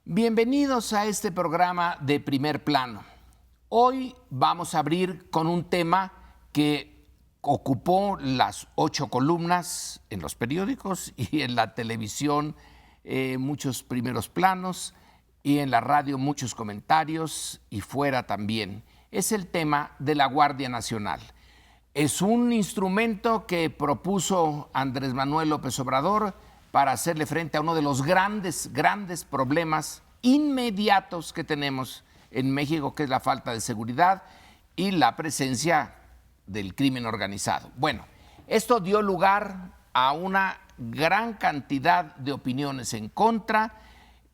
Bienvenidos a este programa de Primer Plano. Hoy vamos a abrir con un tema que ocupó las 8 columnas en los periódicos y en la televisión, muchos primeros planos, y en la radio muchos comentarios y fuera también. Es el tema de la Guardia Nacional. Es un instrumento que propuso Andrés Manuel López Obrador para hacerle frente a uno de los grandes problemas inmediatos que tenemos en México, que es la falta de seguridad y la presencia del crimen organizado. Bueno, esto dio lugar a una gran cantidad de opiniones en contra,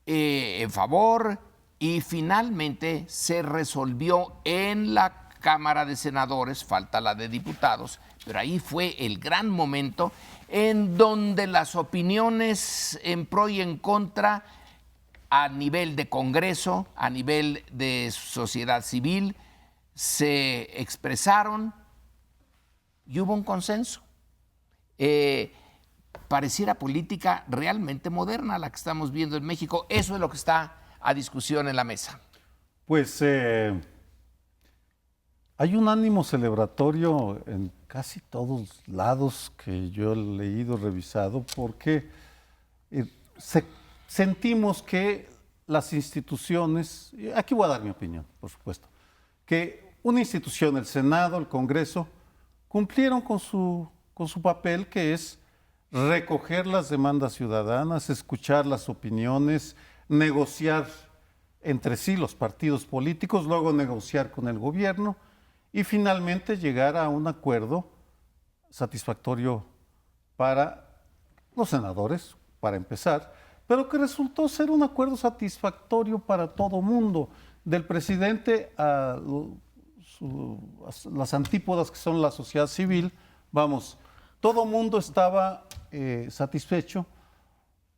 en favor, y finalmente se resolvió en la Cámara de Senadores, falta la de diputados, pero ahí fue el gran momento en donde las opiniones en pro y en contra a nivel de Congreso, a nivel de sociedad civil, se expresaron y hubo un consenso. Pareciera política realmente moderna la que estamos viendo en México. Eso es lo que está a discusión en la mesa. Pues hay un ánimo celebratorio en casi todos lados que yo he leído, revisado, porque sentimos que las instituciones, aquí voy a dar mi opinión, por supuesto, que una institución, el Senado, el Congreso, cumplieron con su papel, que es recoger las demandas ciudadanas, escuchar las opiniones, negociar entre sí los partidos políticos, luego negociar con el gobierno y finalmente llegar a un acuerdo satisfactorio para los senadores, para empezar, pero que resultó ser un acuerdo satisfactorio para todo mundo, del presidente a las antípodas que son la sociedad civil. Vamos, todo mundo estaba satisfecho,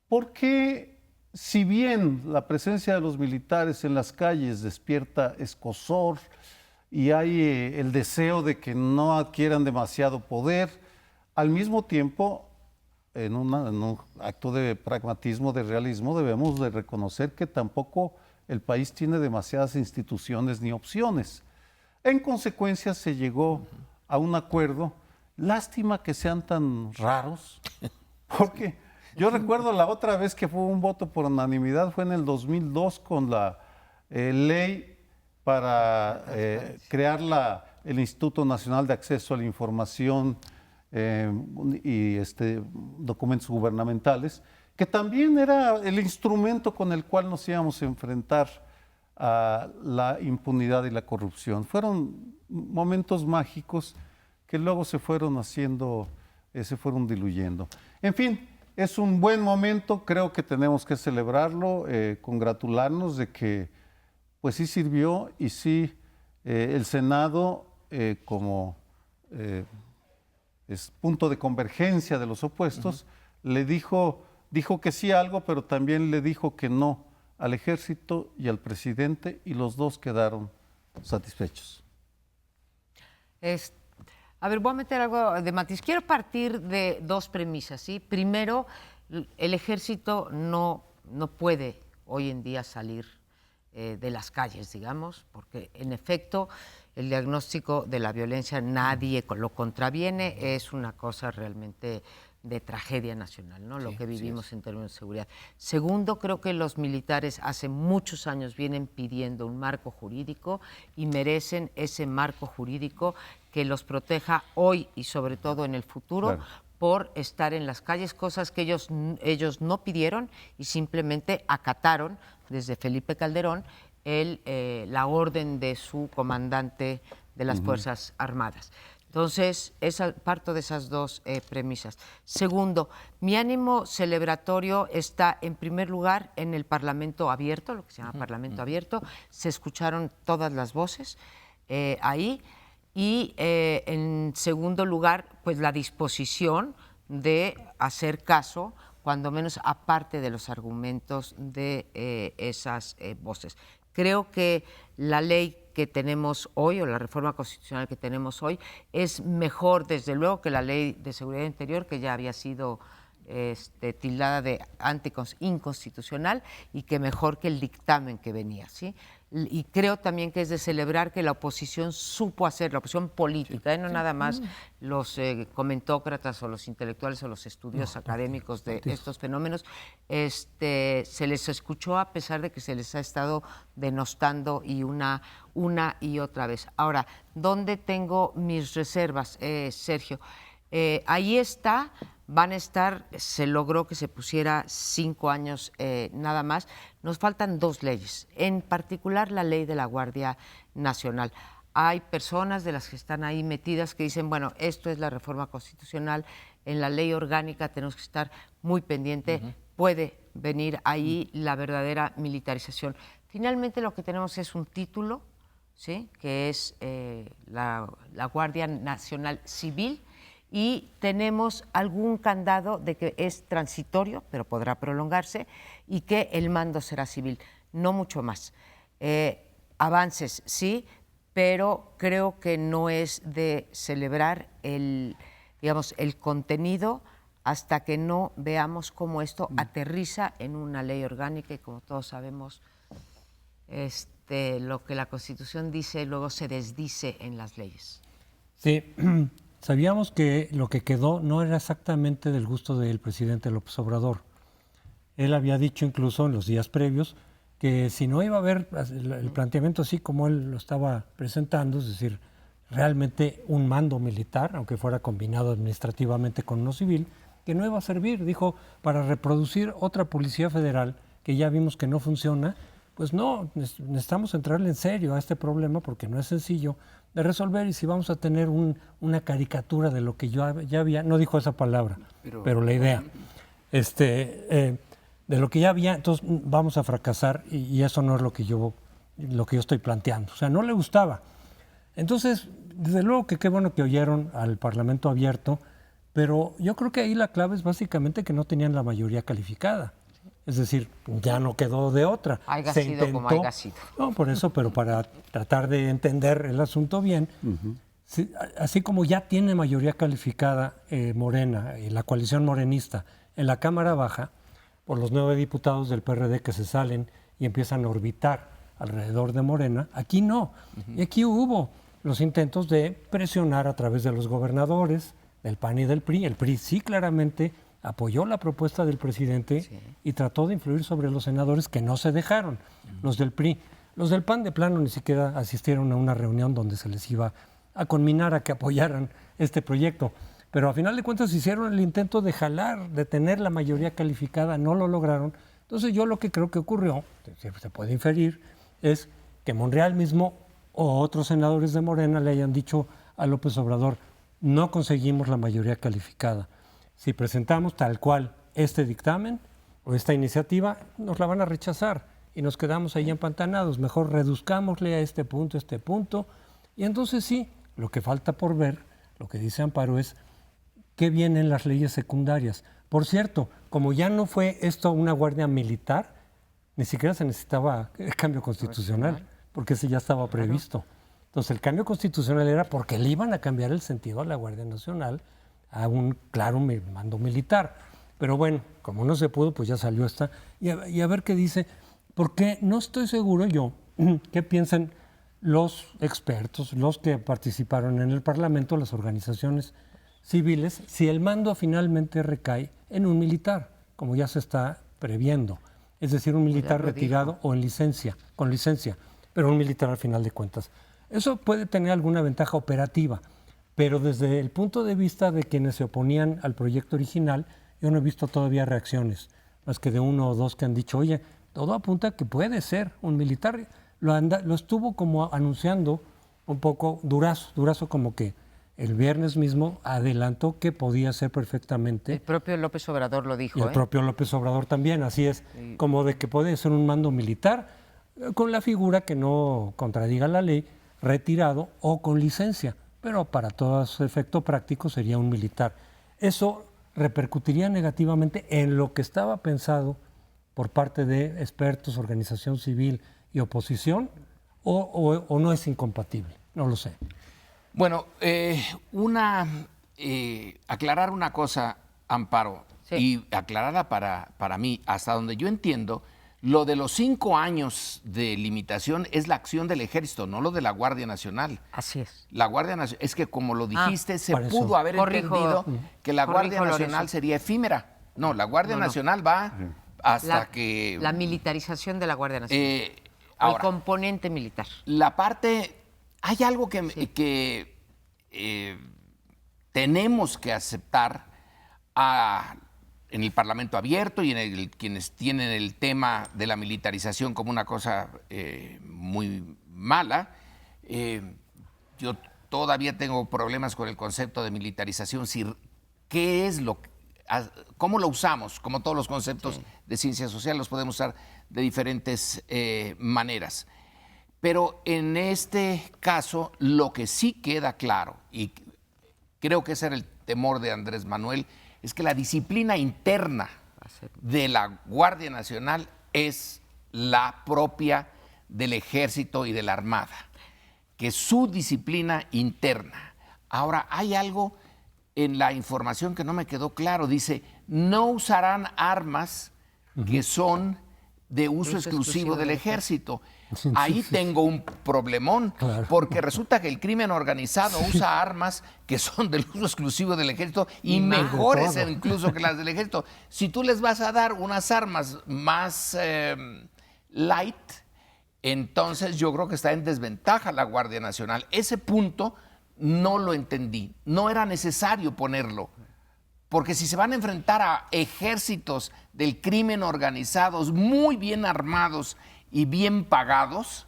porque si bien la presencia de los militares en las calles despierta escozor y hay el deseo de que no adquieran demasiado poder, al mismo tiempo, en un acto de pragmatismo, de realismo, debemos de reconocer que tampoco el país tiene demasiadas instituciones ni opciones. En consecuencia, se llegó a un acuerdo. Lástima que sean tan raros, porque yo recuerdo la otra vez que fue un voto por unanimidad, fue en el 2002 con la ley para crear el Instituto Nacional de Acceso a la Información y documentos gubernamentales, que también era el instrumento con el cual nos íbamos a enfrentar a la impunidad y la corrupción. Fueron momentos mágicos que luego se fueron diluyendo. En fin, es un buen momento, creo que tenemos que celebrarlo, congratularnos de que pues sí sirvió, y sí el Senado, como es punto de convergencia de los opuestos, le dijo que sí a algo, pero también le dijo que no al ejército y al presidente, y los dos quedaron satisfechos. A ver, voy a meter algo de matiz. Quiero partir de dos premisas, ¿sí? Primero, el ejército no puede hoy en día salir de las calles, digamos, porque en efecto el diagnóstico de la violencia nadie lo contraviene, es una cosa realmente de tragedia nacional, ¿no? Lo que vivimos en términos de seguridad. Segundo, creo que los militares hace muchos años vienen pidiendo un marco jurídico y merecen ese marco jurídico que los proteja hoy y sobre todo en el futuro, claro, por estar en las calles, cosas que ellos no pidieron y simplemente acataron desde Felipe Calderón la orden de su comandante de las Fuerzas Armadas. Entonces, parto de esas dos premisas. Segundo, mi ánimo celebratorio está, en primer lugar, en el Parlamento abierto, lo que se llama Parlamento abierto. Se escucharon todas las voces ahí. Y, en segundo lugar, pues la disposición de hacer caso, cuando menos aparte de los argumentos de esas voces. Creo que la ley que tenemos hoy, o la reforma constitucional que tenemos hoy, es mejor, desde luego, que la Ley de Seguridad Interior, que ya había sido tildada de inconstitucional, y que mejor que el dictamen que venía, ¿sí? Y creo también que es de celebrar que la oposición supo hacer, la oposición política, no nada más los comentócratas o los intelectuales o los estudios académicos de estos fenómenos, se les escuchó a pesar de que se les ha estado denostando y una y otra vez. Ahora, ¿dónde tengo mis reservas, Sergio? Ahí está. Van a estar, se logró que se pusiera 5 años nada más. Nos faltan 2 leyes, en particular la ley de la Guardia Nacional. Hay personas de las que están ahí metidas que dicen, bueno, esto es la reforma constitucional, en la ley orgánica tenemos que estar muy pendiente, puede venir ahí la verdadera militarización. Finalmente lo que tenemos es un título, ¿sí?, que es la Guardia Nacional Civil, y tenemos algún candado de que es transitorio, pero podrá prolongarse, y que el mando será civil, no mucho más. Avances, sí, pero creo que no es de celebrar el contenido hasta que no veamos cómo esto aterriza en una ley orgánica, y como todos sabemos, lo que la Constitución dice luego se desdice en las leyes. Sí. Sabíamos que lo que quedó no era exactamente del gusto del presidente López Obrador. Él había dicho incluso en los días previos que si no iba a haber el planteamiento así como él lo estaba presentando, es decir, realmente un mando militar, aunque fuera combinado administrativamente con uno civil, que no iba a servir, dijo, para reproducir otra policía federal que ya vimos que no funciona. Pues no, necesitamos entrarle en serio a este problema porque no es sencillo de resolver, y si vamos a tener una caricatura de lo que yo ya había, no dijo esa palabra, pero la idea, de lo que ya había, entonces vamos a fracasar, y eso no es lo que yo estoy planteando. O sea, no le gustaba. Entonces, desde luego que qué bueno que oyeron al Parlamento abierto, pero yo creo que ahí la clave es básicamente que no tenían la mayoría calificada. Es decir, ya no quedó de otra. Haya sido como haya sido. No, por eso, pero para tratar de entender el asunto bien, así como ya tiene mayoría calificada Morena y la coalición morenista en la Cámara Baja, por los 9 diputados del PRD que se salen y empiezan a orbitar alrededor de Morena, aquí no. Y aquí hubo los intentos de presionar a través de los gobernadores, del PAN y del PRI. El PRI sí claramente apoyó la propuesta del presidente y trató de influir sobre los senadores, que no se dejaron, los del PRI. Los del PAN de plano ni siquiera asistieron a una reunión donde se les iba a conminar a que apoyaran este proyecto. Pero a final de cuentas hicieron el intento de jalar, de tener la mayoría calificada, no lo lograron. Entonces yo lo que creo que ocurrió, se puede inferir, es que Monreal mismo o otros senadores de Morena le hayan dicho a López Obrador, no conseguimos la mayoría calificada. Si presentamos tal cual este dictamen o esta iniciativa, nos la van a rechazar y nos quedamos ahí empantanados. Mejor reduzcámosle a este punto, y entonces sí, lo que falta por ver, lo que dice Amparo, es qué vienen las leyes secundarias. Por cierto, como ya no fue esto una guardia militar, ni siquiera se necesitaba el cambio constitucional, porque ese ya estaba previsto. Entonces el cambio constitucional era porque le iban a cambiar el sentido a la Guardia Nacional, a un claro mando militar. Pero bueno, como no se pudo, pues ya salió esta. Y a ver qué dice, porque no estoy seguro yo qué piensan los expertos, los que participaron en el Parlamento, las organizaciones civiles, si el mando finalmente recae en un militar, como ya se está previendo. Es decir, un militar retirado o en licencia, con licencia, pero un militar al final de cuentas. Eso puede tener alguna ventaja operativa, pero desde el punto de vista de quienes se oponían al proyecto original, yo no he visto todavía reacciones, más que de 1 o 2 que han dicho, oye, todo apunta a que puede ser un militar. Lo estuvo como anunciando un poco Durazo como que el viernes mismo adelantó que podía ser perfectamente. El propio López Obrador lo dijo. Y el propio López Obrador también, así es, sí, como de que puede ser un mando militar con la figura que no contradiga la ley, retirado o con licencia, pero para todo su efecto práctico sería un militar. Eso repercutiría negativamente en lo que estaba pensado por parte de expertos, organización civil y oposición, o no es incompatible, no lo sé. Bueno, aclarar una cosa, Amparo. Sí. y aclarada para mí, hasta donde yo entiendo, lo de los 5 años de limitación es la acción del ejército, no lo de la Guardia Nacional. Así es. La Guardia Nacional, es que como lo dijiste, se por eso. pudo haber Corrijo, entendido que la Guardia corrijo, Nacional Lorenzo. sería efímera. No, la Guardia No, no. Nacional va hasta que... La militarización de la Guardia Nacional. El ahora, componente militar. la parte... Hay algo que tenemos que aceptar en el Parlamento abierto y en quienes tienen el tema de la militarización como una cosa muy mala. Yo todavía tengo problemas con el concepto de militarización. ¿Qué es cómo lo usamos? Como todos los conceptos de ciencia social, los podemos usar de diferentes maneras. Pero en este caso, lo que sí queda claro, y creo que ese era el temor de Andrés Manuel, es que la disciplina interna de la Guardia Nacional es la propia del Ejército y de la Armada, que su disciplina interna. Ahora, hay algo en la información que no me quedó claro. Dice, no usarán armas que son de uso exclusivo del Ejército. Ahí tengo un problemón, Claro. porque resulta que el crimen organizado usa armas que son del uso exclusivo del Ejército y mejores todo. incluso que las del Ejército. Si tú les vas a dar unas armas más light, entonces yo creo que está en desventaja la Guardia Nacional. Ese punto no lo entendí, no era necesario ponerlo. Porque si se van a enfrentar a ejércitos del crimen organizados muy bien armados y bien pagados,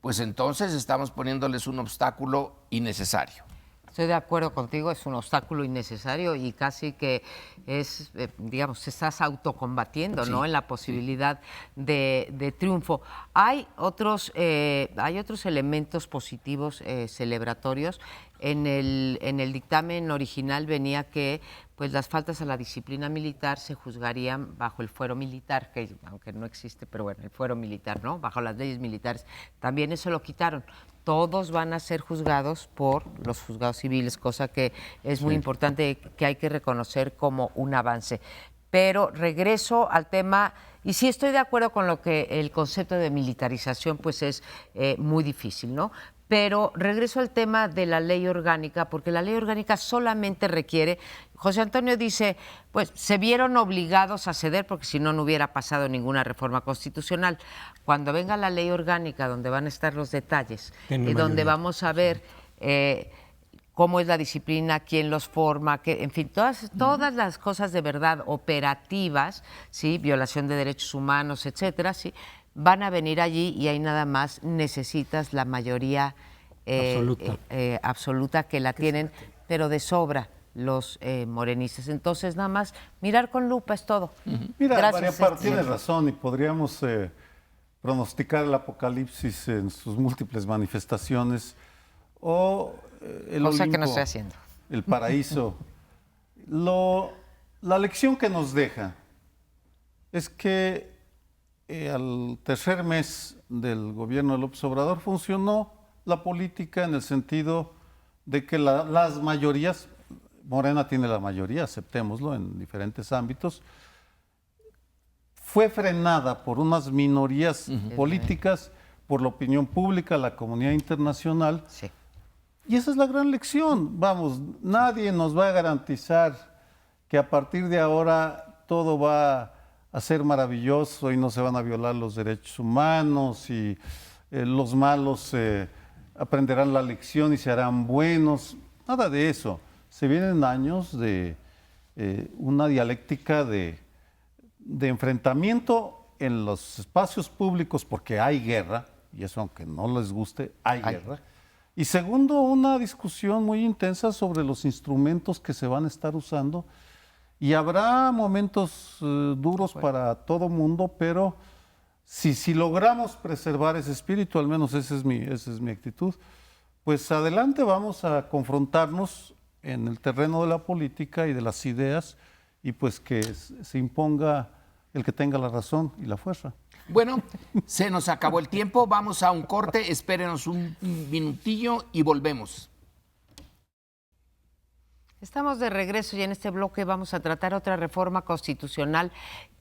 pues entonces estamos poniéndoles un obstáculo innecesario. Estoy de acuerdo contigo, es un obstáculo innecesario y casi que es, digamos, estás autocombatiendo, ¿no? En la posibilidad de triunfo. Hay otros elementos positivos celebratorios. En el dictamen original venía que pues las faltas a la disciplina militar se juzgarían bajo el fuero militar, que aunque no existe, pero bueno, el fuero militar, ¿no? Bajo las leyes militares. También eso lo quitaron. Todos van a ser juzgados por los juzgados civiles, cosa que es muy importante, que hay que reconocer como un avance. Pero regreso al tema, y sí estoy de acuerdo con lo que el concepto de militarización pues es muy difícil, ¿no? Pero regreso al tema de la ley orgánica, porque la ley orgánica solamente requiere, José Antonio dice, pues se vieron obligados a ceder porque si no, no hubiera pasado ninguna reforma constitucional. Cuando venga la ley orgánica, donde van a estar los detalles, y donde vamos a ver cómo es la disciplina, quién los forma, en fin, todas las cosas de verdad operativas, ¿sí? Violación de derechos humanos, etcétera, ¿sí? Van a venir allí y ahí nada más necesitas la mayoría absoluta que la tienen, pero de sobra los morenistas. Entonces, nada más mirar con lupa es todo. Mira, Gracias, María Par, tienes razón y podríamos pronosticar el apocalipsis en sus múltiples manifestaciones o el Cosa Olimpo, que no estoy haciendo. el paraíso. La lección que nos deja es que al tercer mes del gobierno de López Obrador funcionó la política en el sentido de que las mayorías, Morena tiene la mayoría, aceptémoslo, en diferentes ámbitos, fue frenada por unas minorías políticas, por la opinión pública, la comunidad internacional. Sí. Y esa es la gran lección. Vamos, nadie nos va a garantizar que a partir de ahora todo va a ser maravilloso y no se van a violar los derechos humanos y los malos aprenderán la lección y se harán buenos. Nada de eso. Se vienen años de una dialéctica de enfrentamiento en los espacios públicos porque hay guerra, y eso aunque no les guste, hay guerra. Y segundo, una discusión muy intensa sobre los instrumentos que se van a estar usando. Y habrá momentos duros para todo mundo, pero si logramos preservar ese espíritu, al menos esa es mi actitud, pues adelante vamos a confrontarnos en el terreno de la política y de las ideas y pues que se imponga el que tenga la razón y la fuerza. Bueno, se nos acabó el tiempo, vamos a un corte, espérenos un minutillo y volvemos. Estamos de regreso y en este bloque vamos a tratar otra reforma constitucional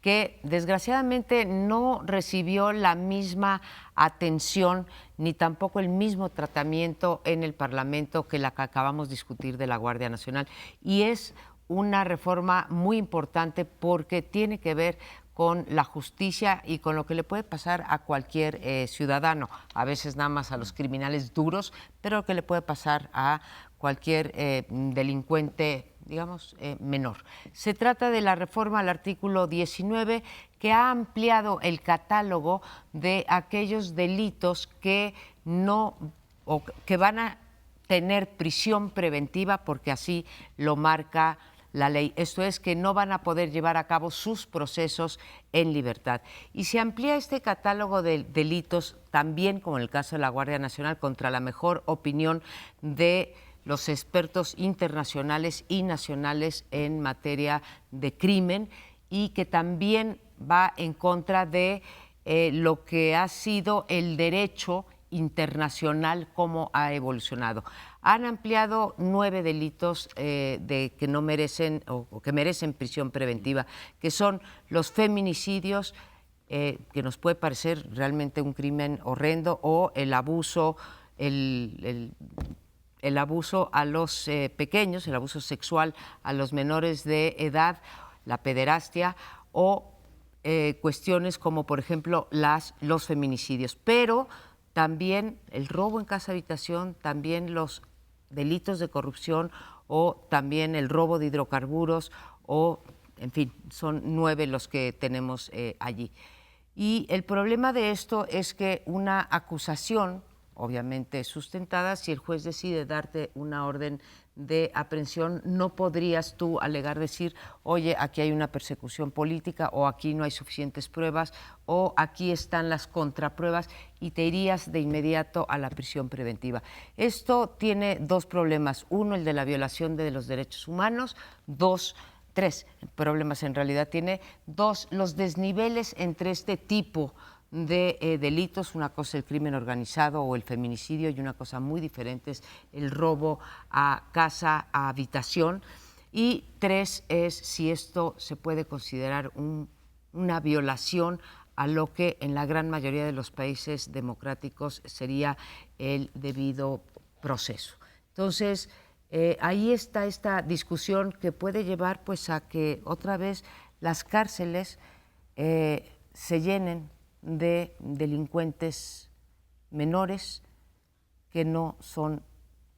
que desgraciadamente no recibió la misma atención ni tampoco el mismo tratamiento en el Parlamento que la que acabamos de discutir de la Guardia Nacional. Y es una reforma muy importante porque tiene que ver con la justicia y con lo que le puede pasar a cualquier ciudadano, a veces nada más a los criminales duros, pero que le puede pasar a cualquier delincuente, digamos, menor. Se trata de la reforma al artículo 19 que ha ampliado el catálogo de aquellos delitos que no o que van a tener prisión preventiva porque así lo marca la ley. Esto es que no van a poder llevar a cabo sus procesos en libertad. Y se amplía este catálogo de delitos también, como en el caso de la Guardia Nacional, contra la mejor opinión de los expertos internacionales y nacionales en materia de crimen, y que también va en contra de lo que ha sido el derecho internacional, cómo ha evolucionado. Han ampliado 9 delitos que no merecen o que merecen prisión preventiva, que son los feminicidios, que nos puede parecer realmente un crimen horrendo, o el abuso, el abuso a los pequeños, el abuso sexual a los menores de edad, la pederastia, o cuestiones como, por ejemplo, los feminicidios. Pero también el robo en casa habitación, también los delitos de corrupción, o también el robo de hidrocarburos, o, en fin, son 9 los que tenemos allí. Y el problema de esto es que una acusación, obviamente sustentada, si el juez decide darte una orden de aprehensión, no podrías tú alegar, decir, oye, aquí hay una persecución política, o aquí no hay suficientes pruebas, o aquí están las contrapruebas, y te irías de inmediato a la prisión preventiva. Esto tiene 2 problemas: uno, el de la violación de los derechos humanos; 3 problemas en realidad tiene. 2, los desniveles entre este tipo de delitos. Una cosa es el crimen organizado o el feminicidio, y una cosa muy diferente es el robo a casa, a habitación. Y 3 es si esto se puede considerar una violación a lo que en la gran mayoría de los países democráticos sería el debido proceso. Entonces, ahí está esta discusión que puede llevar pues a que otra vez las cárceles se llenen de delincuentes menores que no son,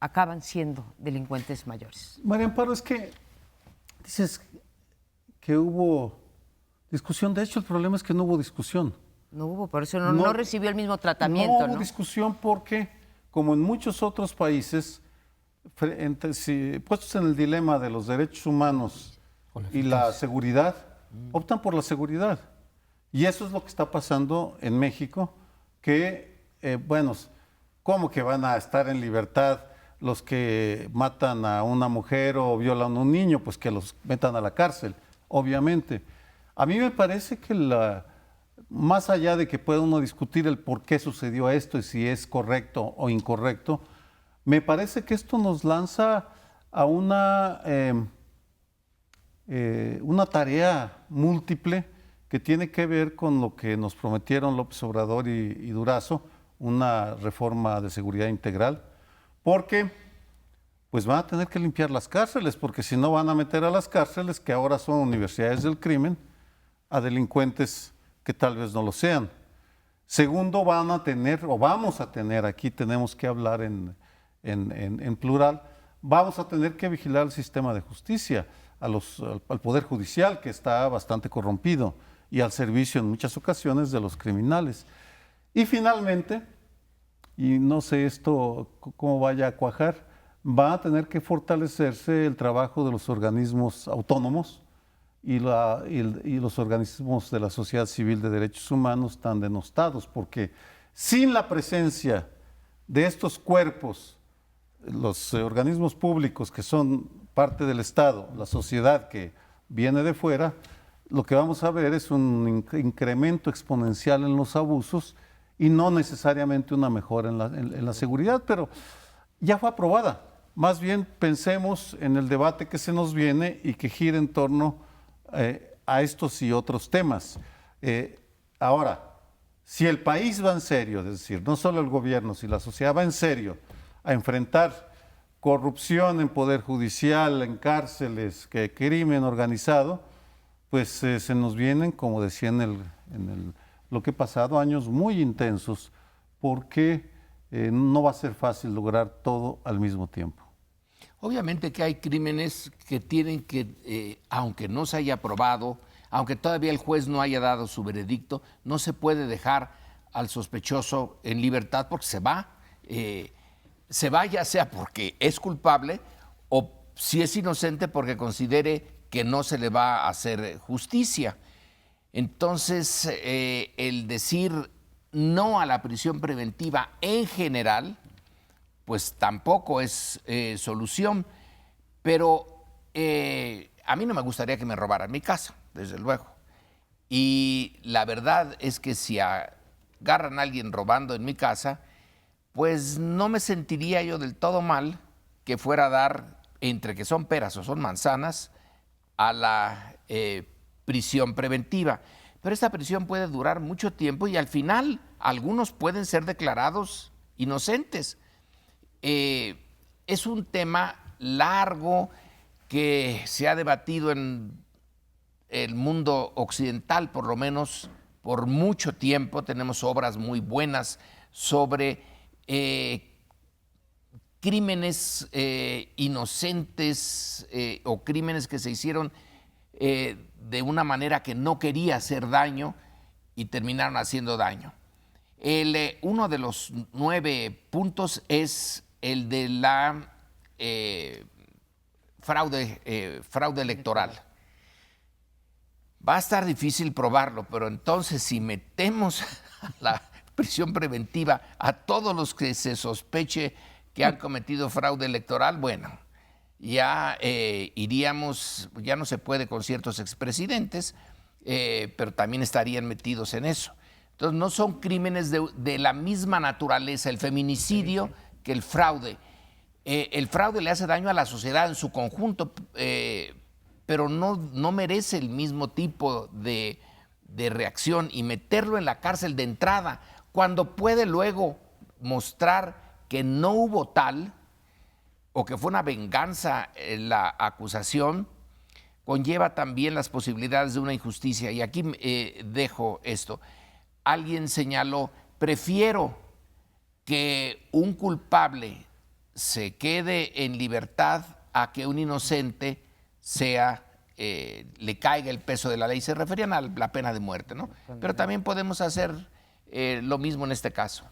acaban siendo delincuentes mayores. María Amparo, es que dices que hubo discusión. De hecho, el problema es que no hubo discusión. No hubo, por eso no recibió el mismo tratamiento. No hubo discusión porque, como en muchos otros países, puestos en el dilema de los derechos humanos y la seguridad, optan por la seguridad. Y eso es lo que está pasando en México, que, bueno, ¿cómo que van a estar en libertad los que matan a una mujer o violan a un niño? Pues que los metan a la cárcel, obviamente. A mí me parece que más allá de que pueda uno discutir el por qué sucedió esto y si es correcto o incorrecto, me parece que esto nos lanza a una tarea múltiple que tiene que ver con lo que nos prometieron López Obrador y Durazo, una reforma de seguridad integral, porque pues van a tener que limpiar las cárceles, porque si no van a meter a las cárceles, que ahora son universidades del crimen, a delincuentes que tal vez no lo sean. Segundo, van a tener, o vamos a tener, aquí tenemos que hablar en plural, vamos a tener que vigilar el sistema de justicia, al Poder Judicial, que está bastante corrompido, y al servicio en muchas ocasiones de los criminales. Y finalmente, y no sé esto cómo vaya a cuajar, va a tener que fortalecerse el trabajo de los organismos autónomos y los organismos de la sociedad civil de derechos humanos tan denostados, porque sin la presencia de estos cuerpos, los organismos públicos que son parte del Estado, la sociedad que viene de fuera, lo que vamos a ver es un incremento exponencial en los abusos y no necesariamente una mejora en la seguridad, pero ya fue aprobada. Más bien pensemos en el debate que se nos viene y que gira en torno a estos y otros temas. Ahora, si el país va en serio, es decir, no solo el gobierno, si la sociedad va en serio a enfrentar corrupción en poder judicial, en cárceles, crimen organizado, pues se nos vienen, como decía lo que he pasado, años muy intensos, porque no va a ser fácil lograr todo al mismo tiempo. Obviamente que hay crímenes que tienen que, aunque no se haya probado, aunque todavía el juez no haya dado su veredicto, no se puede dejar al sospechoso en libertad porque se va ya sea porque es culpable o si es inocente porque considere que no se le va a hacer justicia. Entonces, el decir no a la prisión preventiva en general, pues tampoco es solución, pero a mí no me gustaría que me robaran mi casa, desde luego. Y la verdad es que si agarran a alguien robando en mi casa, pues no me sentiría yo del todo mal que fuera a dar, entre que son peras o son manzanas, a la prisión preventiva. Pero esta prisión puede durar mucho tiempo y al final algunos pueden ser declarados inocentes. Es un tema largo que se ha debatido en el mundo occidental, por lo menos por mucho tiempo. Tenemos obras muy buenas sobre crímenes inocentes o crímenes que se hicieron de una manera que no quería hacer daño y terminaron haciendo daño. Uno de los 9 puntos es el de la fraude electoral. Va a estar difícil probarlo, pero entonces si metemos a la prisión preventiva a todos los que se sospeche que han cometido fraude electoral, bueno, ya iríamos, ya no se puede con ciertos expresidentes, pero también estarían metidos en eso. Entonces no son crímenes de la misma naturaleza, el feminicidio, que el fraude. El fraude le hace daño a la sociedad en su conjunto, pero no merece el mismo tipo de reacción, y meterlo en la cárcel de entrada, cuando puede luego mostrar que no hubo tal, o que fue una venganza la acusación, conlleva también las posibilidades de una injusticia. Y aquí dejo esto. Alguien señaló, prefiero que un culpable se quede en libertad a que un inocente le caiga el peso de la ley. Se referían a la pena de muerte, ¿no? Pero también podemos hacer lo mismo en este caso.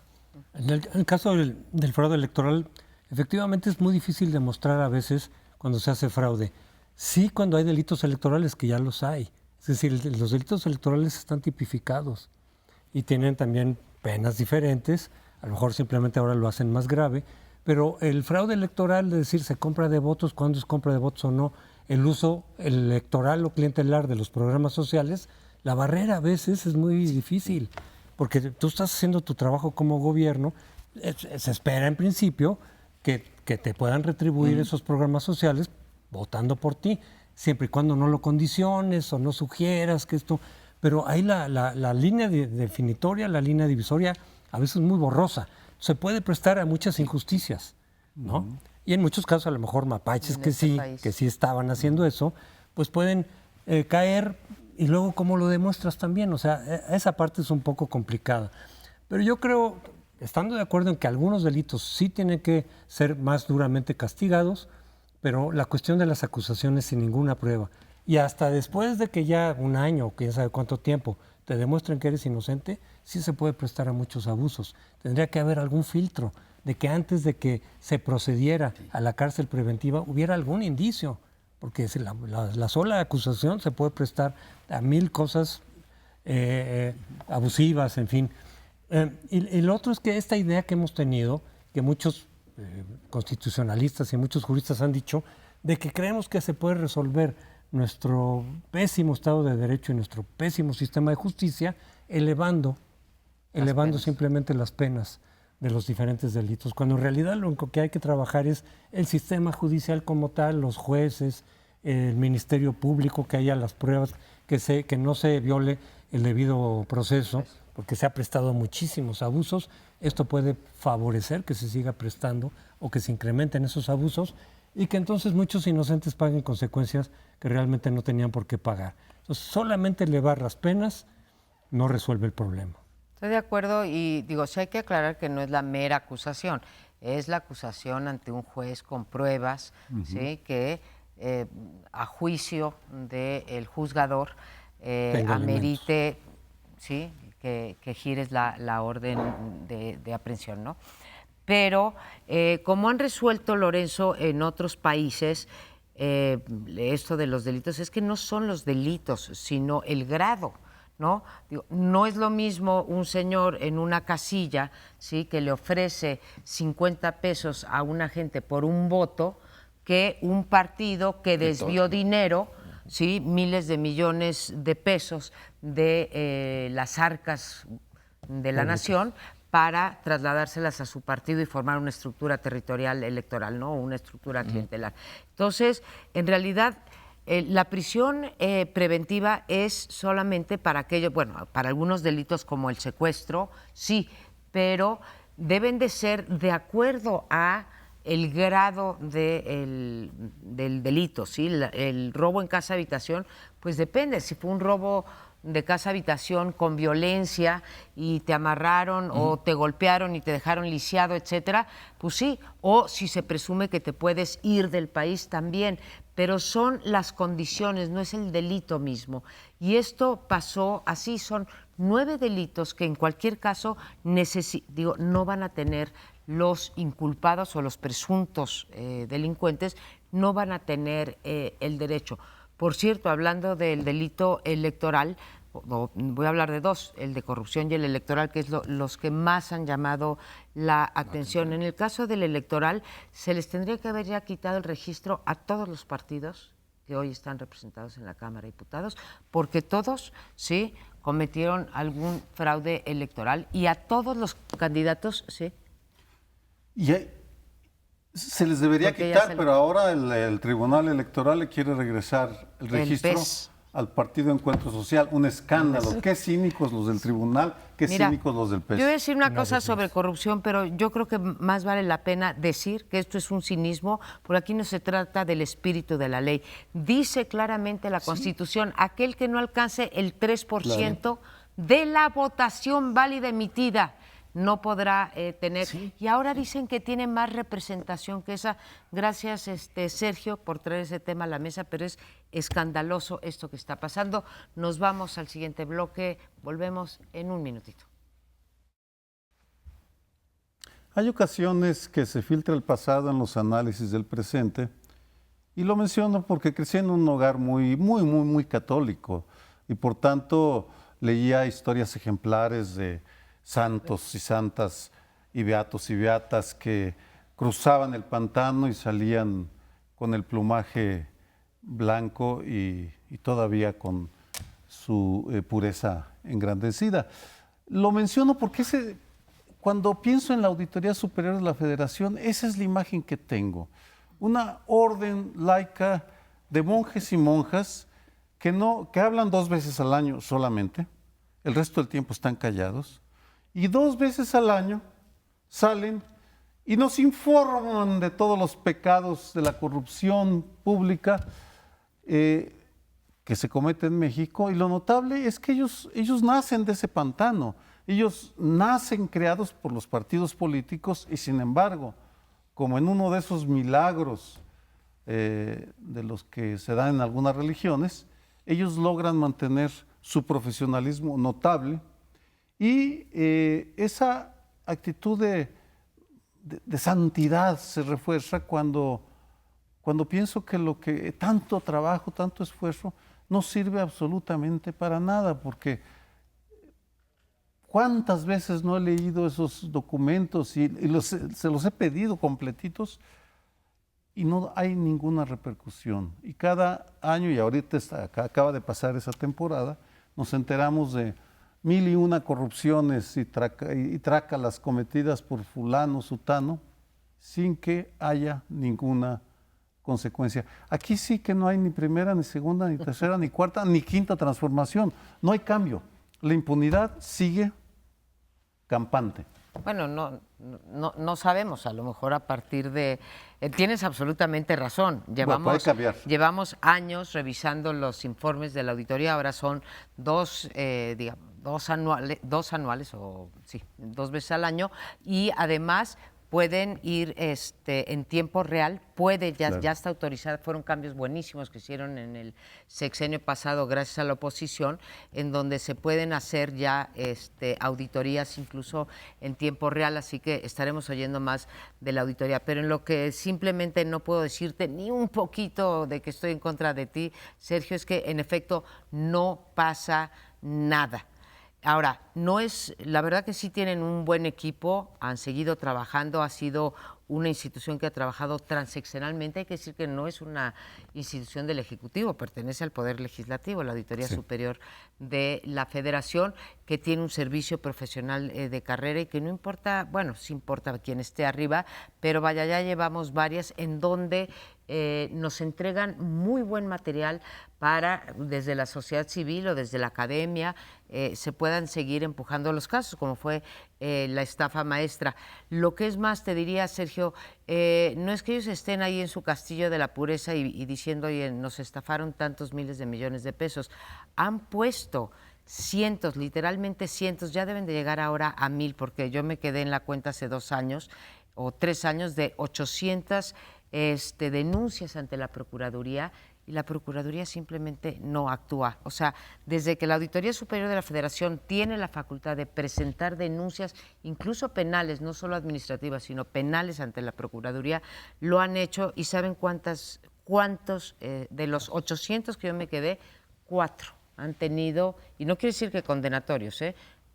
En el caso del fraude electoral, efectivamente es muy difícil demostrar a veces cuando se hace fraude. Sí, cuando hay delitos electorales, que ya los hay. Es decir, los delitos electorales están tipificados y tienen también penas diferentes. A lo mejor simplemente ahora lo hacen más grave. Pero el fraude electoral, de decir se compra de votos, cuándo es compra de votos o no, el uso electoral o clientelar de los programas sociales, la barrera a veces es muy difícil, porque tú estás haciendo tu trabajo como gobierno, se espera en principio que te puedan retribuir esos programas sociales votando por ti, siempre y cuando no lo condiciones o no sugieras que esto... Pero ahí la línea definitoria, la línea divisoria, a veces es muy borrosa. Se puede prestar a muchas injusticias, ¿no? Y en muchos casos, a lo mejor mapaches que sí estaban haciendo eso, pues pueden caer, y luego cómo lo demuestras también. O sea, esa parte es un poco complicada. Pero yo creo, estando de acuerdo en que algunos delitos sí tienen que ser más duramente castigados, pero la cuestión de las acusaciones sin ninguna prueba, y hasta después de que ya un año o quién sabe cuánto tiempo te demuestren que eres inocente, sí se puede prestar a muchos abusos. Tendría que haber algún filtro de que antes de que se procediera a la cárcel preventiva hubiera algún indicio, porque la sola acusación se puede prestar a 1000 cosas abusivas, en fin. Y lo otro es que esta idea que hemos tenido, que muchos constitucionalistas y muchos juristas han dicho, de que creemos que se puede resolver nuestro pésimo Estado de Derecho y nuestro pésimo sistema de justicia elevando simplemente las penas. de los diferentes delitos, cuando en realidad lo único que hay que trabajar es el sistema judicial como tal, los jueces, el Ministerio Público, que haya las pruebas, que no se viole el debido proceso, porque se ha prestado muchísimos abusos. Esto puede favorecer que se siga prestando o que se incrementen esos abusos y que entonces muchos inocentes paguen consecuencias que realmente no tenían por qué pagar. Entonces, solamente elevar las penas no resuelve el problema. Estoy de acuerdo y digo, sí hay que aclarar que no es la mera acusación, es la acusación ante un juez con pruebas, ¿sí? Que a juicio del juzgador amerite, ¿sí? Que gires la orden de aprehensión, ¿no? Pero como han resuelto, Lorenzo, en otros países, esto de los delitos, es que no son los delitos, sino el grado, ¿no? Digo, no es lo mismo un señor en una casilla, ¿sí? Que le ofrece 50 pesos a una gente por un voto, que un partido que desvió dinero, ¿sí? Miles de millones de pesos de las arcas de la nación para trasladárselas a su partido y formar una estructura territorial electoral, ¿no? Una estructura clientelar. Entonces, en realidad, la prisión preventiva es solamente para aquellos, bueno, para algunos delitos como el secuestro, sí, pero deben de ser de acuerdo a el grado del delito, ¿sí? El robo en casa habitación, pues depende, si fue un robo de casa habitación con violencia y te amarraron o te golpearon y te dejaron lisiado, etcétera, pues sí, o si se presume que te puedes ir del país también, pero son las condiciones, no es el delito mismo. Y esto pasó así, son 9 delitos que en cualquier caso no van a tener los inculpados o los presuntos delincuentes, no van a tener el derecho. Por cierto, hablando del delito electoral, voy a hablar de 2, el de corrupción y el electoral, que es los que más han llamado la atención. En el caso del electoral, se les tendría que haber ya quitado el registro a todos los partidos que hoy están representados en la Cámara de Diputados, porque todos, sí, cometieron algún fraude electoral y a todos los candidatos, sí. Y se les debería quitar, pero ahora el Tribunal Electoral le quiere regresar el registro al Partido Encuentro Social. Un escándalo. Qué cínicos los del Tribunal, qué cínicos los del PES. Yo voy a decir una cosa sobre corrupción, pero yo creo que más vale la pena decir que esto es un cinismo, porque aquí no se trata del espíritu de la ley. Dice claramente la Constitución, aquel que no alcance el 3% de la votación válida emitida no podrá tener. Sí. Y ahora dicen que tiene más representación que esa. Gracias, Sergio, por traer ese tema a la mesa, pero es escandaloso esto que está pasando. Nos vamos al siguiente bloque. Volvemos en un minutito. Hay ocasiones que se filtra el pasado en los análisis del presente, y lo menciono porque crecí en un hogar muy católico, y por tanto leía historias ejemplares de santos y santas y beatos y beatas que cruzaban el pantano y salían con el plumaje blanco y todavía con su pureza engrandecida. Lo menciono porque cuando pienso en la Auditoría Superior de la Federación, esa es la imagen que tengo. Una orden laica de monjes y monjas que hablan 2 veces al año solamente, el resto del tiempo están callados, y 2 veces al año salen y nos informan de todos los pecados de la corrupción pública que se comete en México. Y lo notable es que ellos nacen de ese pantano, ellos nacen creados por los partidos políticos, y sin embargo, como en uno de esos milagros de los que se dan en algunas religiones, ellos logran mantener su profesionalismo notable. Y esa actitud de santidad se refuerza cuando pienso que lo que tanto trabajo, tanto esfuerzo, no sirve absolutamente para nada, porque ¿cuántas veces no he leído esos documentos y se los he pedido completitos y no hay ninguna repercusión? Y cada año, y ahorita acaba de pasar esa temporada, nos enteramos de 1,001 corrupciones y trácalas cometidas por fulano, sutano, sin que haya ninguna consecuencia. Aquí sí que no hay ni primera, ni segunda, ni tercera, ni cuarta, ni quinta transformación. No hay cambio. La impunidad sigue campante. Bueno, no sabemos, a lo mejor a partir de... tienes absolutamente razón. Puede cambiar. Llevamos años revisando los informes de la auditoría, ahora son dos veces al año, y además pueden ir en tiempo real, ya está autorizada, fueron cambios buenísimos que hicieron en el sexenio pasado gracias a la oposición, en donde se pueden hacer ya auditorías incluso en tiempo real, así que estaremos oyendo más de la auditoría. Pero en lo que simplemente no puedo decirte ni un poquito de que estoy en contra de ti, Sergio, es que en efecto no pasa nada. Ahora, la verdad que sí tienen un buen equipo, han seguido trabajando, ha sido una institución que ha trabajado transeccionalmente. Hay que decir que no es una institución del Ejecutivo, pertenece al Poder Legislativo, la Auditoría Superior de la Federación, que tiene un servicio profesional de carrera y que no importa, bueno, sí importa quién esté arriba, pero vaya, ya llevamos varias en donde nos entregan muy buen material para, desde la sociedad civil o desde la academia, se puedan seguir empujando los casos, como fue la estafa maestra. Lo que es más, te diría, Sergio, no es que ellos estén ahí en su castillo de la pureza y diciendo, oye, nos estafaron tantos miles de millones de pesos. Han puesto cientos, literalmente cientos, ya deben de llegar ahora a 1,000, porque yo me quedé en la cuenta hace 2 años o 3 años de 800 denuncias ante la Procuraduría, y la Procuraduría simplemente no actúa. O sea, desde que la Auditoría Superior de la Federación tiene la facultad de presentar denuncias, incluso penales, no solo administrativas, sino penales ante la Procuraduría, lo han hecho. ¿Y saben cuántos de los 800 que yo me quedé? 4 han tenido, y no quiere decir que condenatorios,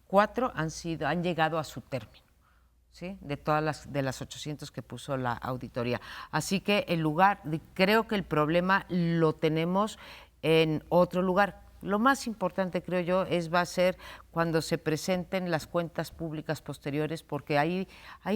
4 han llegado a su término. ¿Sí? De todas las 800 que puso la auditoría. Así que creo que el problema lo tenemos en otro lugar. Lo más importante, creo yo, va a ser cuando se presenten las cuentas públicas posteriores, porque ahí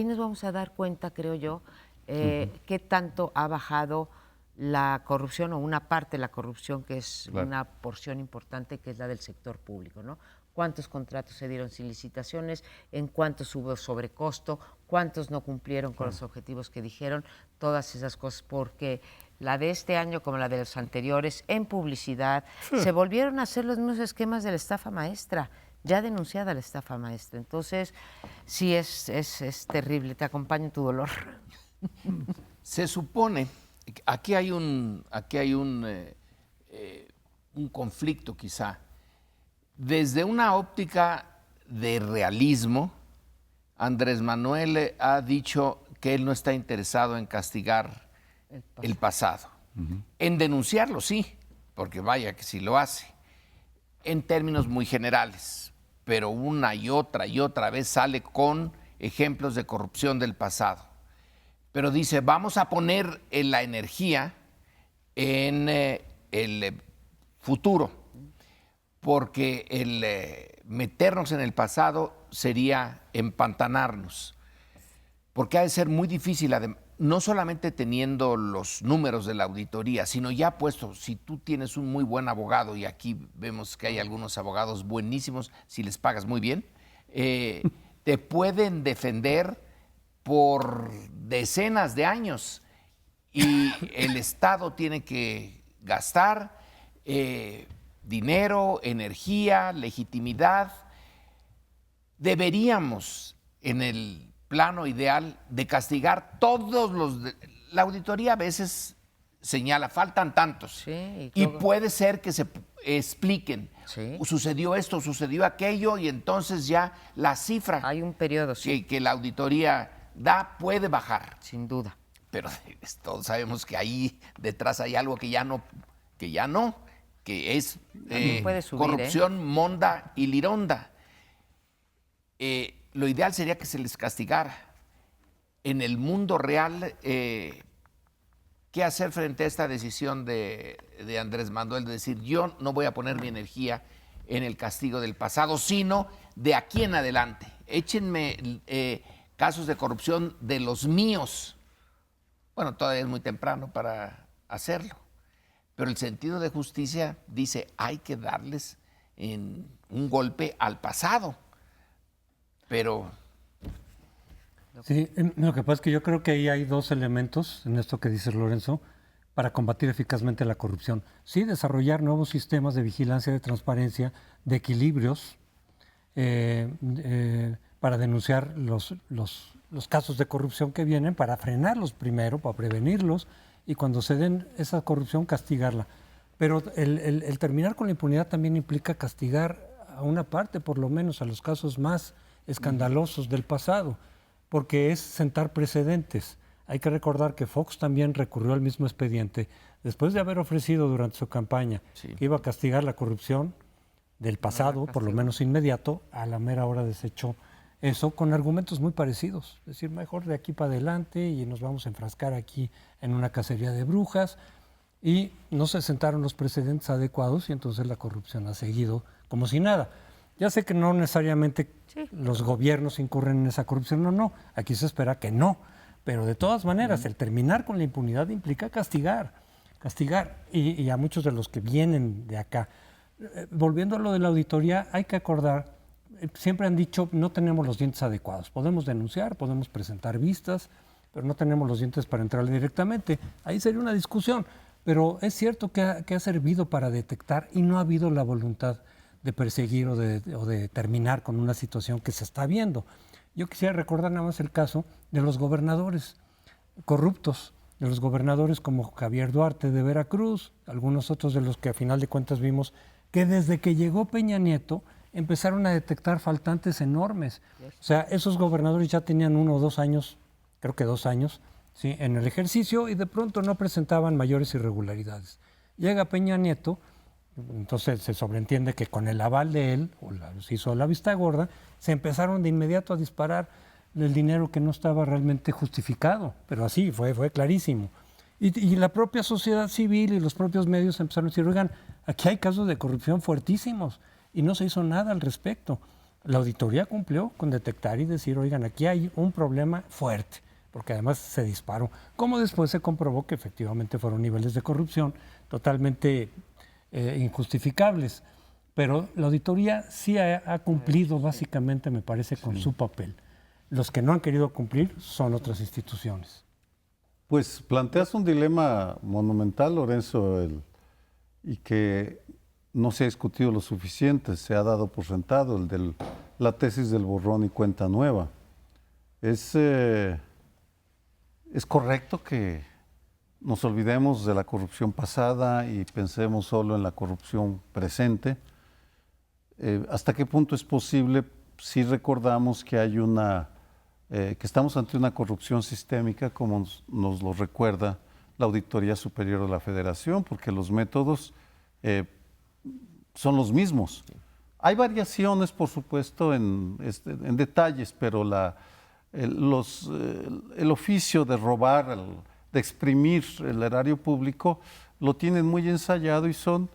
nos vamos a dar cuenta, creo yo, qué tanto ha bajado la corrupción, o una parte de la corrupción, que es una porción importante, que es la del sector público, ¿no? Cuántos contratos se dieron sin licitaciones, en cuántos hubo sobrecosto, cuántos no cumplieron con los objetivos que dijeron, todas esas cosas, porque la de este año, como la de los anteriores, en publicidad, se volvieron a hacer los mismos esquemas de la estafa maestra, ya denunciada la estafa maestra. Entonces, sí es terrible, te acompaño en tu dolor. Se supone, aquí hay un conflicto quizá. Desde una óptica de realismo, Andrés Manuel ha dicho que él no está interesado en castigar el pasado. En denunciarlo, sí, porque vaya que sí lo hace, en términos muy generales, pero una y otra vez sale con ejemplos de corrupción del pasado. Pero dice, vamos a poner la energía en el futuro, porque el meternos en el pasado sería empantanarnos, porque ha de ser muy difícil, no solamente teniendo los números de la auditoría, sino ya puesto, si tú tienes un muy buen abogado, y aquí vemos que hay algunos abogados buenísimos, si les pagas muy bien, te pueden defender por decenas de años, y el Estado tiene que gastar dinero, energía, legitimidad. Deberíamos, en el plano ideal, de castigar todos la auditoría a veces señala, faltan tantos. Sí, y puede ser que se expliquen. Sí. Sucedió esto, sucedió aquello, y entonces ya la cifra Hay un periodo, sí. que la auditoría da puede bajar. Sin duda. Pero todos sabemos que ahí detrás hay algo que ya no, que es puede subir, corrupción monda y lironda. Lo ideal sería que se les castigara. En el mundo real, ¿qué hacer frente a esta decisión de Andrés Manuel de decir, yo no voy a poner mi energía en el castigo del pasado, sino de aquí en adelante. Échenme casos de corrupción de los míos. Bueno, todavía es muy temprano para hacerlo, pero el sentido de justicia dice hay que darles un golpe al pasado. Pero Sí, lo que pasa es que yo creo que ahí hay dos elementos en esto que dice Lorenzo para combatir eficazmente la corrupción. Sí, desarrollar nuevos sistemas de vigilancia, de transparencia, de equilibrios para denunciar los casos de corrupción que vienen, para frenarlos primero, para prevenirlos y cuando se den esa corrupción castigarla. Pero el terminar con la impunidad también implica castigar a una parte, por lo menos a los casos más escandalosos del pasado, porque es sentar precedentes. Hay que recordar que Fox también recurrió al mismo expediente después de haber ofrecido durante su campaña que iba a castigar la corrupción del pasado, por lo menos inmediato, a la mera hora desechó eso con argumentos muy parecidos. Es decir, mejor de aquí para adelante y nos vamos a enfrascar aquí en una cacería de brujas. Y no se sentaron los precedentes adecuados y entonces la corrupción ha seguido como si nada. Ya sé que no necesariamente los gobiernos incurren en esa corrupción, no, aquí se espera que no, pero de todas maneras el terminar con la impunidad implica castigar, y a muchos de los que vienen de acá. Volviendo a lo de la auditoría, hay que acordar, siempre han dicho no tenemos los dientes adecuados, podemos denunciar, podemos presentar vistas, pero no tenemos los dientes para entrar directamente. Ahí sería una discusión, pero es cierto que ha servido para detectar y no ha habido la voluntad de perseguir o de terminar con una situación que se está viendo. Yo quisiera recordar nada más el caso de los gobernadores corruptos, de los gobernadores como Javier Duarte de Veracruz, algunos otros de los que a final de cuentas vimos que desde que llegó Peña Nieto empezaron a detectar faltantes enormes. O sea, esos gobernadores ya tenían 1 o 2 años, creo que 2 años, ¿sí?, en el ejercicio y de pronto no presentaban mayores irregularidades. Llega Peña Nieto, entonces se sobreentiende que con el aval de él, se hizo la vista gorda, se empezaron de inmediato a disparar el dinero que no estaba realmente justificado, pero así fue clarísimo. Y la propia sociedad civil y los propios medios empezaron a decir, oigan, aquí hay casos de corrupción fuertísimos y no se hizo nada al respecto. La auditoría cumplió con detectar y decir, oigan, aquí hay un problema fuerte, porque además se disparó. Como después se comprobó que efectivamente fueron niveles de corrupción totalmente injustificables. Pero la auditoría sí ha cumplido básicamente, me parece, con su papel. Los que no han querido cumplir son otras instituciones. Pues planteas un dilema monumental, Lorenzo, y que no se ha discutido lo suficiente, se ha dado por sentado, el de la tesis del borrón y cuenta nueva. Es correcto que nos olvidemos de la corrupción pasada y pensemos solo en la corrupción presente. ¿Hasta qué punto es posible si recordamos que hay que estamos ante una corrupción sistémica, como nos lo recuerda la Auditoría Superior de la Federación, porque los métodos son los mismos? Hay variaciones, por supuesto, en detalles, pero el oficio de robar, de exprimir el erario público, lo tienen muy ensayado y son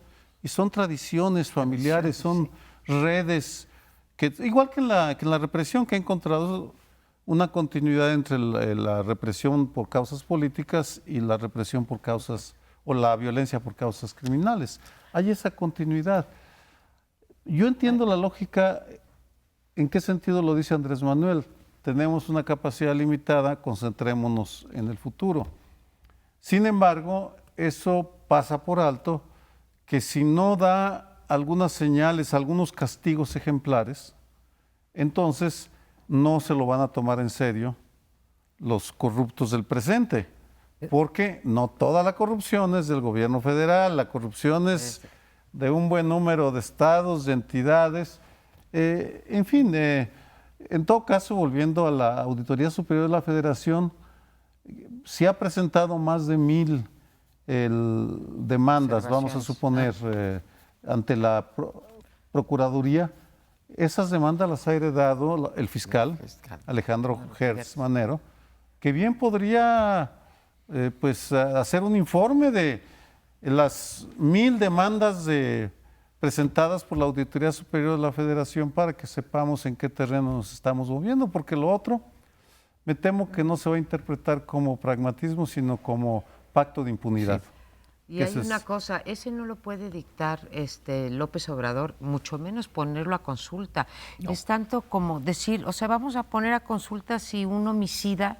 tradiciones familiares, son redes, que igual que en la represión, que ha encontrado una continuidad entre la represión por causas políticas y la represión por causas, o la violencia por causas criminales. Hay esa continuidad. Yo entiendo la lógica, ¿en qué sentido lo dice Andrés Manuel? Tenemos una capacidad limitada, concentrémonos en el futuro. Sin embargo, eso pasa por alto que si no da algunas señales, algunos castigos ejemplares, entonces no se lo van a tomar en serio los corruptos del presente, porque no toda la corrupción es del gobierno federal, la corrupción es de un buen número de estados, de entidades, en fin, en todo caso, volviendo a la Auditoría Superior de la Federación, se ha presentado más de 1000 demandas, vamos a suponer, ante la Procuraduría. Esas demandas las ha heredado el fiscal Alejandro Gertz Manero, que bien podría hacer un informe de las 1000 demandas de presentadas por la Auditoría Superior de la Federación para que sepamos en qué terreno nos estamos moviendo, porque lo otro me temo que no se va a interpretar como pragmatismo, sino como pacto de impunidad. Sí. Y hay una cosa, ese no lo puede dictar López Obrador, mucho menos ponerlo a consulta. No. Es tanto como decir, o sea, vamos a poner a consulta si un homicida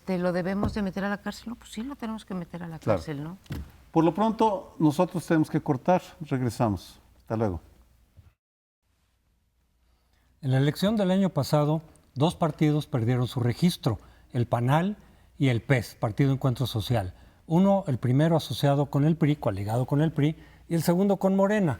lo debemos de meter a la cárcel. No, pues sí lo tenemos que meter a la cárcel, ¿no? Por lo pronto, nosotros tenemos que cortar. Regresamos. Hasta luego. En la elección del año pasado, 2 partidos perdieron su registro, el PANAL y el PES, Partido Encuentro Social. Uno, el primero asociado con el PRI, coaligado con el PRI, y el segundo con Morena.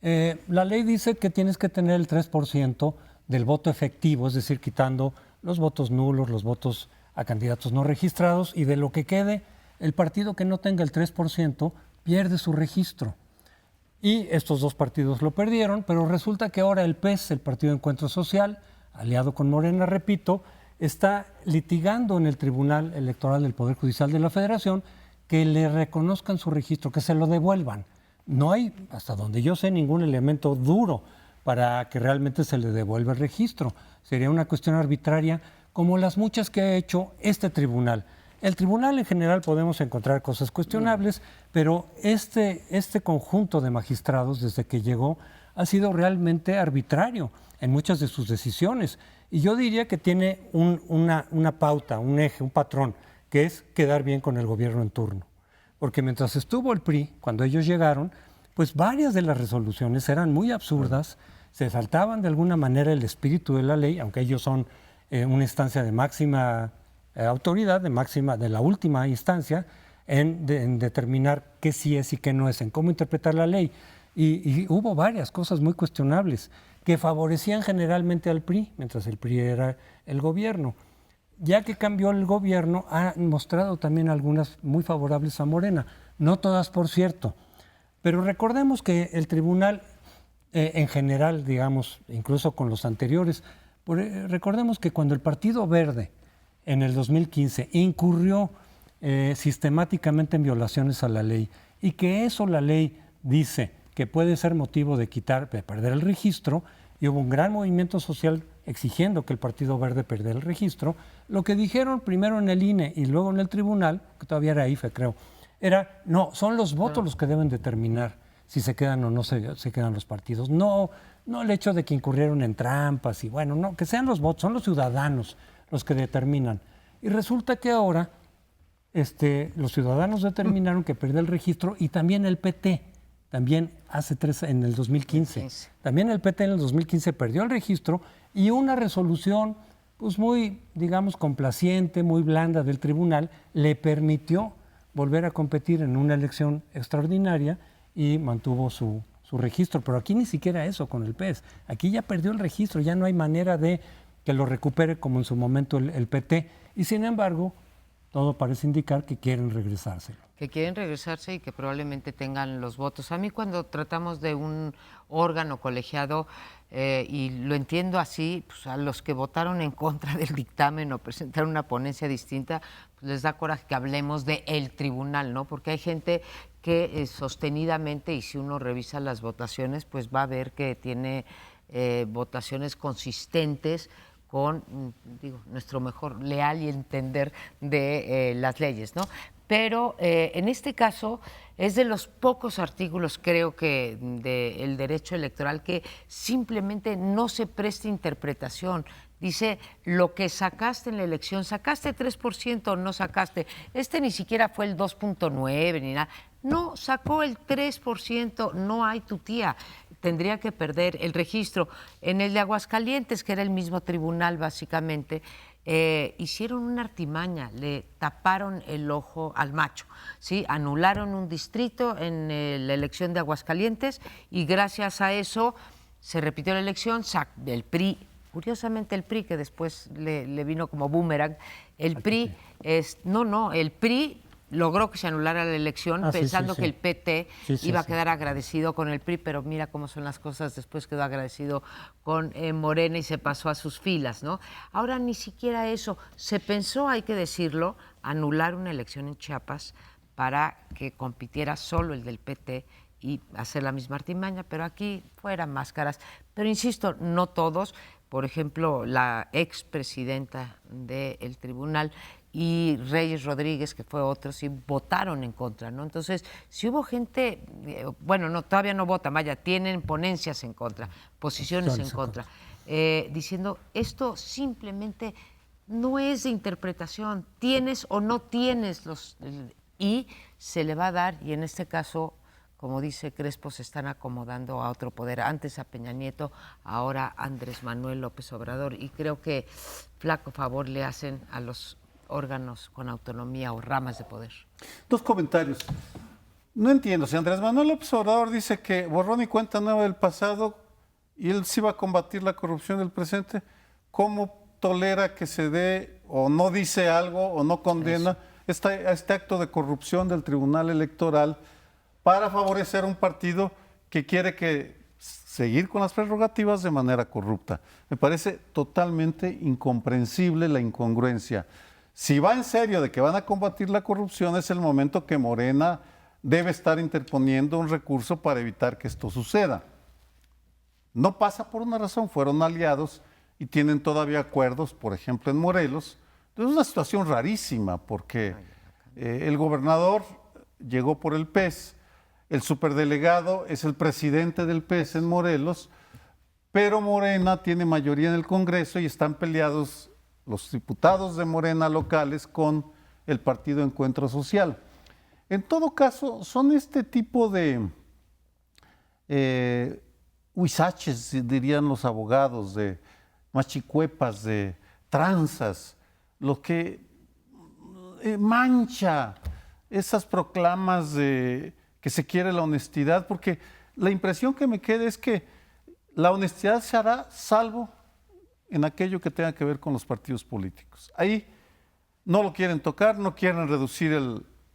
La ley dice que tienes que tener el 3% del voto efectivo, es decir, quitando los votos nulos, los votos a candidatos no registrados, y de lo que quede, el partido que no tenga el 3% pierde su registro. Y estos 2 partidos lo perdieron, pero resulta que ahora el PES, el Partido Encuentro Social, aliado con Morena, repito, está litigando en el Tribunal Electoral del Poder Judicial de la Federación que le reconozcan su registro, que se lo devuelvan. No hay, hasta donde yo sé, ningún elemento duro para que realmente se le devuelva el registro. Sería una cuestión arbitraria como las muchas que ha hecho este tribunal. El tribunal en general podemos encontrar cosas cuestionables, pero este conjunto de magistrados desde que llegó ha sido realmente arbitrario en muchas de sus decisiones. Y yo diría que tiene una pauta, un eje, un patrón, que es quedar bien con el gobierno en turno. Porque mientras estuvo el PRI, cuando ellos llegaron, pues varias de las resoluciones eran muy absurdas, se saltaban de alguna manera el espíritu de la ley, aunque ellos son una instancia de máxima autoridad, de la última instancia, en determinar qué sí es y qué no es, en cómo interpretar la ley. Y hubo varias cosas muy cuestionables que favorecían generalmente al PRI, mientras el PRI era el gobierno. Ya que cambió el gobierno, ha mostrado también algunas muy favorables a Morena. No todas, por cierto. Pero recordemos que el tribunal, en general, digamos, incluso con los anteriores, recordemos que cuando el Partido Verde, en el 2015, incurrió sistemáticamente en violaciones a la ley, y que eso la ley dice que puede ser motivo de perder el registro, y hubo un gran movimiento social exigiendo que el Partido Verde perdiera el registro. Lo que dijeron primero en el INE y luego en el tribunal, que todavía era IFE, creo, era, no, son los votos los que deben determinar si se quedan o no se quedan los partidos. No el hecho de que incurrieron en trampas y bueno, no, que sean los votos, son los ciudadanos los que determinan. Y resulta que ahora los ciudadanos determinaron que perdió el registro, y también el PT. También en el 2015. También el PT en el 2015 perdió el registro, y una resolución pues muy, digamos, complaciente, muy blanda del tribunal le permitió volver a competir en una elección extraordinaria y mantuvo su registro. Pero aquí ni siquiera eso con el PES. Aquí ya perdió el registro, ya no hay manera de que lo recupere como en su momento el PT. Y sin embargo, todo parece indicar que quieren regresárselo. Que quieren regresarse y que probablemente tengan los votos. A mí cuando tratamos de un órgano colegiado, y lo entiendo así, pues a los que votaron en contra del dictamen o presentaron una ponencia distinta, pues les da coraje que hablemos del tribunal, ¿no? Porque hay gente que sostenidamente, y si uno revisa las votaciones, pues va a ver que tiene votaciones consistentes con, nuestro mejor leal y entender de las leyes, ¿no? Pero en este caso es de los pocos artículos, creo que, del derecho electoral que simplemente no se presta interpretación. Dice, lo que sacaste en la elección, sacaste 3% o no sacaste. Ni siquiera fue el 2.9 ni nada. No, sacó el 3%, no hay tu tía. Tendría que perder el registro. En el de Aguascalientes, que era el mismo tribunal básicamente, hicieron una artimaña, le taparon el ojo al macho, ¿sí? Anularon un distrito en la elección de Aguascalientes, y gracias a eso se repitió la elección. El PRI, curiosamente el PRI, que después le vino como boomerang, el PRI logró que se anulara la elección pensando que el PT iba a quedar agradecido con el PRI, pero mira cómo son las cosas, después quedó agradecido con Morena y se pasó a sus filas, ¿no? Ahora ni siquiera eso. Se pensó, hay que decirlo, anular una elección en Chiapas para que compitiera solo el del PT y hacer la misma artimaña, pero aquí fueran máscaras. Pero insisto, no todos. Por ejemplo, la expresidenta del tribunal y Reyes Rodríguez, que fue otro, sí votaron en contra, ¿no? Entonces, si hubo gente, bueno, no, todavía no votan, vaya, tienen ponencias en contra, posiciones en contra, diciendo esto simplemente no es de interpretación, tienes o no tienes y se le va a dar, y en este caso, como dice Crespo, se están acomodando a otro poder, antes a Peña Nieto, ahora a Andrés Manuel López Obrador, y creo que flaco favor le hacen a los órganos con autonomía o ramas de poder. 2 comentarios. No entiendo, si Andrés Manuel López Obrador dice que borrón y cuenta nueva del pasado y él sí va a combatir la corrupción del presente, ¿cómo tolera que se dé o no dice algo o no condena este acto de corrupción del Tribunal Electoral para favorecer un partido que quiere seguir con las prerrogativas de manera corrupta? Me parece totalmente incomprensible la incongruencia. Si va en serio de que van a combatir la corrupción, es el momento que Morena debe estar interponiendo un recurso para evitar que esto suceda. No pasa por una razón, fueron aliados y tienen todavía acuerdos, por ejemplo en Morelos. Es una situación rarísima porque el gobernador llegó por el PES, el superdelegado es el presidente del PES en Morelos, pero Morena tiene mayoría en el Congreso y están peleados los diputados de Morena locales con el Partido Encuentro Social. En todo caso, son este tipo de huizaches, dirían los abogados, de machicuepas, de tranzas, lo que mancha esas proclamas de que se quiere la honestidad, porque la impresión que me queda es que la honestidad se hará salvo en aquello que tenga que ver con los partidos políticos. Ahí no lo quieren tocar, no quieren reducir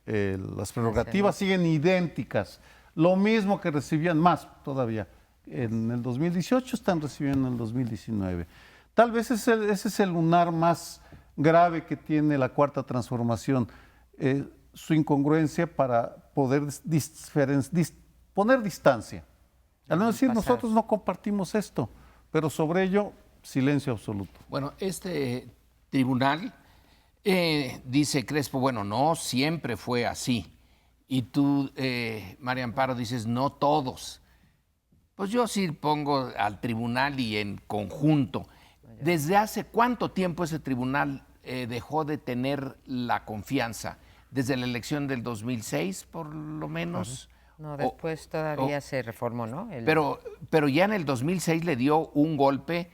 las prerrogativas, siguen idénticas. Lo mismo que recibían más todavía en el 2018, están recibiendo en el 2019. Tal vez ese es el lunar más grave que tiene la Cuarta Transformación, su incongruencia para poder poner distancia. Al no decir, nosotros no compartimos esto, pero sobre ello, silencio absoluto. Bueno, este tribunal, dice Crespo, bueno, no siempre fue así. Y tú, María Amparo, dices, no todos. Pues yo sí pongo al tribunal y en conjunto. ¿Desde hace cuánto tiempo ese tribunal dejó de tener la confianza? ¿Desde la elección del 2006, por lo menos? No, después todavía se reformó, ¿no? Pero ya en el 2006 le dio un golpe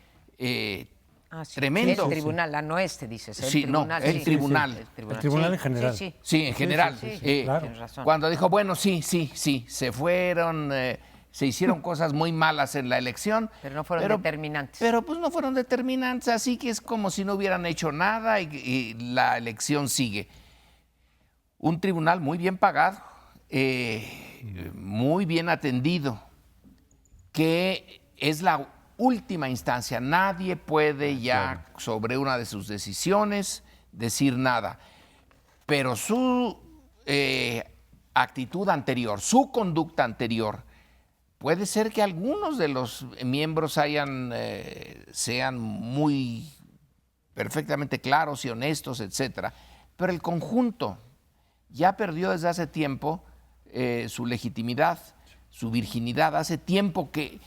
tremendo. El tribunal, no dices. El tribunal, el tribunal. El tribunal en general. Sí, en general. Claro. Tienes razón. Cuando dijo, bueno, sí, se fueron, se hicieron cosas muy malas en la elección. Pero no fueron determinantes. Pero pues no fueron determinantes, así que es como si no hubieran hecho nada y la elección sigue. Un tribunal muy bien pagado, muy bien atendido, que es la última instancia. Nadie puede ya sobre una de sus decisiones decir nada. Pero su actitud anterior, su conducta anterior, puede ser que algunos de los miembros sean muy perfectamente claros y honestos, etcétera. Pero el conjunto ya perdió desde hace tiempo su legitimidad, su virginidad. Hace tiempo que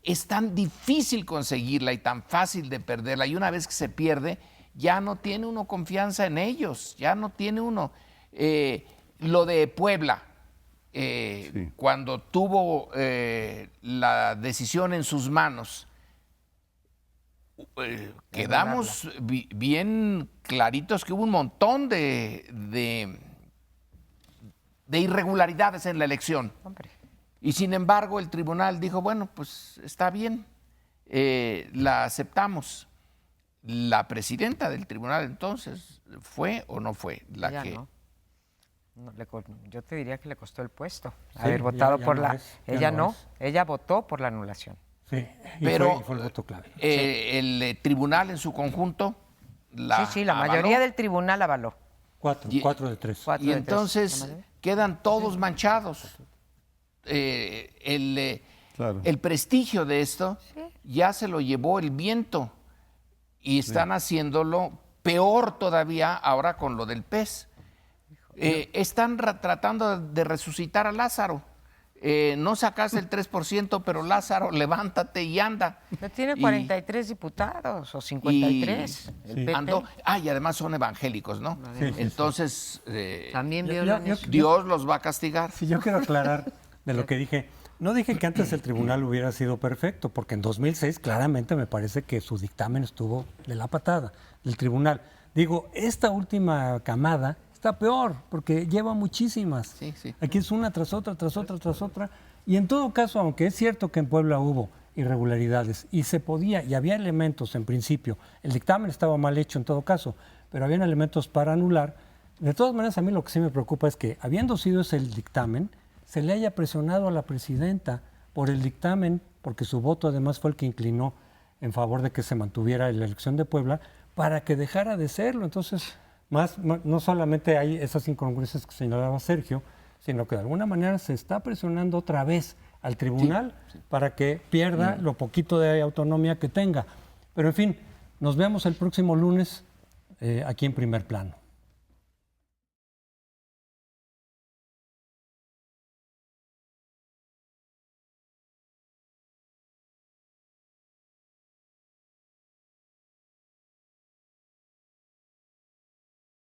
es tan difícil conseguirla y tan fácil de perderla. Y una vez que se pierde, ya no tiene uno confianza en ellos, ya no tiene uno. Lo de Puebla, cuando tuvo la decisión en sus manos, quedamos bien claritos que hubo un montón de irregularidades en la elección. Hombre. Y sin embargo el tribunal dijo, bueno, pues está bien, la aceptamos. La presidenta del tribunal entonces, ¿fue o no fue la Ya que...? no. Yo te diría que le costó el puesto haber votado por la... Ella no, ella votó por la anulación. Sí, Pero fue el voto clave. El tribunal en su conjunto la la avaló. mayoría del tribunal avaló. 4 de 3. Y entonces quedan todos manchados. Claro. el prestigio de esto ya se lo llevó el viento y están haciéndolo peor todavía ahora con lo del pez. Están tratando de resucitar a Lázaro. No sacaste el 3%, pero Lázaro, levántate y anda. Pero tiene 43 diputados o 53. El PP. Y además son evangélicos, ¿no? Sí. Entonces, También Yo- violan yo- eso. Dios los va a castigar. Si yo quiero aclarar de lo que dije, no dije que antes el tribunal hubiera sido perfecto, porque en 2006 claramente me parece que su dictamen estuvo de la patada del tribunal. Digo, esta última camada está peor, porque lleva muchísimas. Sí, sí. Aquí es una tras otra, tras otra, tras otra. Y en todo caso, aunque es cierto que en Puebla hubo irregularidades y se podía, y había elementos en principio, el dictamen estaba mal hecho en todo caso, pero habían elementos para anular. De todas maneras, a mí lo que sí me preocupa es que, habiendo sido ese el dictamen, se le haya presionado a la presidenta por el dictamen, porque su voto además fue el que inclinó en favor de que se mantuviera la elección de Puebla, para que dejara de serlo. Entonces, no solamente hay esas incongruencias que señalaba Sergio, sino que de alguna manera se está presionando otra vez al tribunal para que pierda lo poquito de autonomía que tenga. Pero en fin, nos vemos el próximo lunes aquí en Primer Plano.